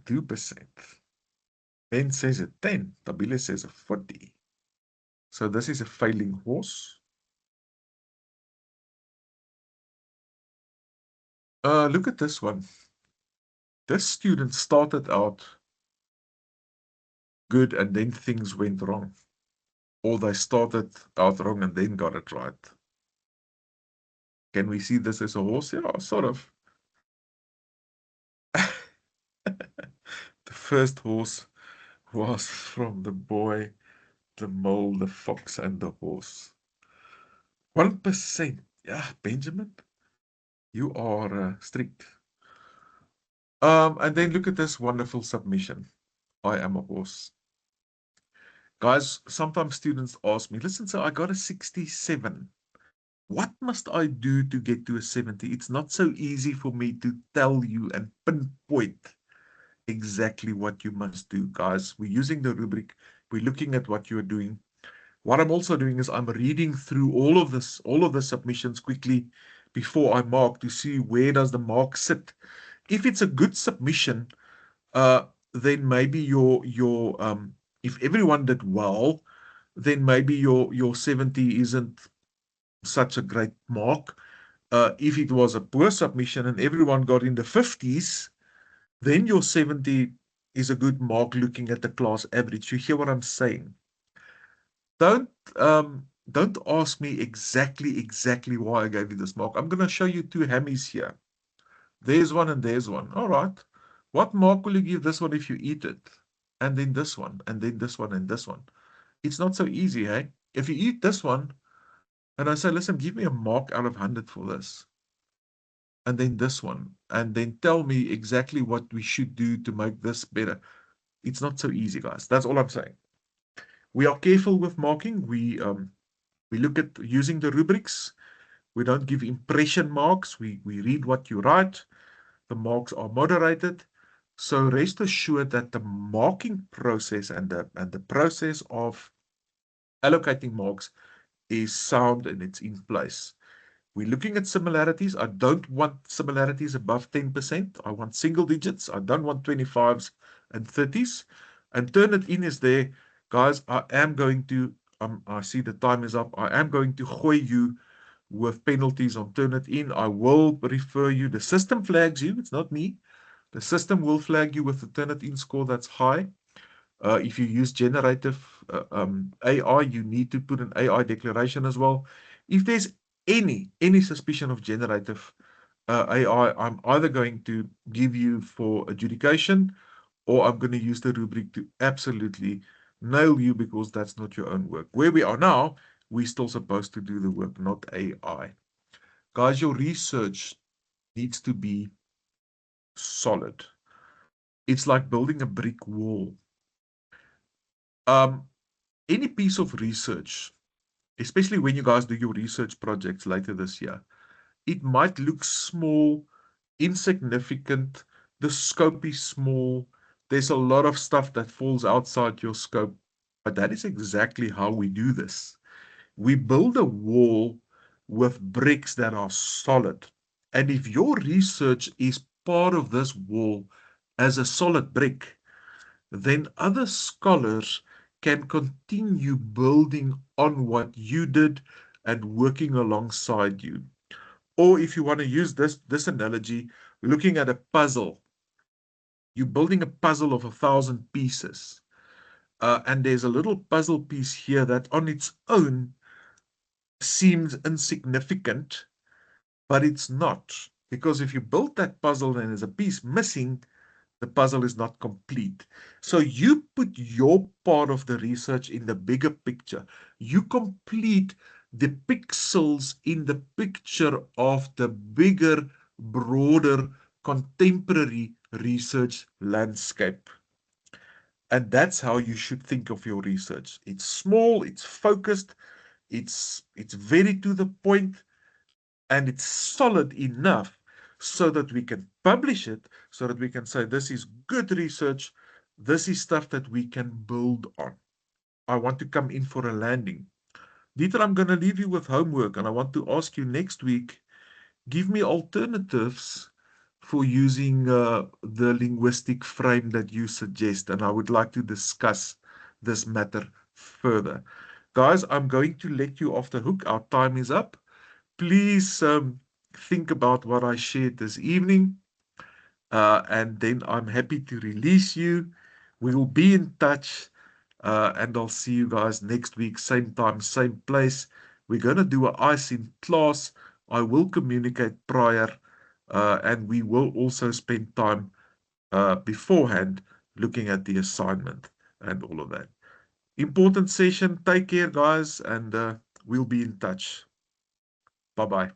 2%. Ben says a 10. Tabile says a 40. So this is a failing horse. Look at this one. This student started out good and then things went wrong. Or they started out wrong and then got it right. Can we see this as a horse? Yeah, sort of. The first horse was from the boy, the mole, the fox, and the horse. 1%. Yeah, Benjamin, you are strict. And then look at this wonderful submission. I am a horse. Guys, sometimes students ask me, listen, so I got a 67. What must I do to get to a 70? It's not so easy for me to tell you and pinpoint exactly what you must do, guys. We're using the rubric. We're looking at what you're doing. What I'm also doing is I'm reading through all of the submissions quickly before I mark to see where does the mark sit. If it's a good submission, then maybe if everyone did well, then maybe your 70 isn't such a great mark. If it was a poor submission and everyone got in the 50s, then your 70 is a good mark looking at the class average. You hear what I'm saying? Don't ask me exactly why I gave you this mark. I'm going to show you two hammies here. There's one and there's one. All right. What mark will you give this one if you eat it? And then this one, and then this one, and this one. It's not so easy, hey? If you eat this one, and I say, listen, give me a mark out of 100 for this, and then this one, and then tell me exactly what we should do to make this better. It's not so easy, guys. That's all I'm saying. We are careful with marking. We look at using the rubrics. We don't give impression marks. We read what you write. The marks are moderated. So rest assured that the marking process and the process of allocating marks is sound and it's in place. We're looking at similarities. I don't want similarities above 10%. I want single digits. I don't want 25s and 30s. And Turnitin is there. Guys, I am going to, I see the time is up. I am going to gooi you with penalties on Turnitin. I will refer you. The system flags you. It's not me. The system will flag you with the Turnitin score that's high. If you use generative AI, you need to put an AI declaration as well. If there's any suspicion of generative AI, I'm either going to give you for adjudication or I'm going to use the rubric to absolutely nail you because that's not your own work. Where we are now, we're still supposed to do the work, not AI. Guys, your research needs to be solid. It's like building a brick wall. Um, any piece of research, especially when you guys do your research projects later this year, it might look small, insignificant, the scope is small, there's a lot of stuff that falls outside your scope, but that is exactly how we do this. We build a wall with bricks that are solid. And if your research is part of this wall as a solid brick, then other scholars can continue building on what you did and working alongside you. Or if you want to use this analogy, looking at a puzzle, you're building a puzzle of 1,000 pieces. And there's a little puzzle piece here that on its own seems insignificant, but it's not. Because if you build that puzzle and there's a piece missing, the puzzle is not complete. So you put your part of the research in the bigger picture. You complete the pixels in the picture of the bigger, broader, contemporary research landscape. And that's how you should think of your research. It's small, it's focused, it's very to the point, and it's solid enough so that we can publish it, so that we can say this is good research, this is stuff that we can build on. I want to come in for a landing. Dieter, I'm going to leave you with homework, and I want to ask you next week, give me alternatives for using the linguistic frame that you suggest, and I would like to discuss this matter further. Guys, I'm going to let you off the hook. Our time is up. Please think about what I shared this evening, and then I'm happy to release you. We will be in touch, and I'll see you guys next week, same time, same place. We're going to do an ice in class. I will communicate prior, and we will also spend time beforehand looking at the assignment and all of that. Important session. Take care, guys, and we'll be in touch. Bye-bye.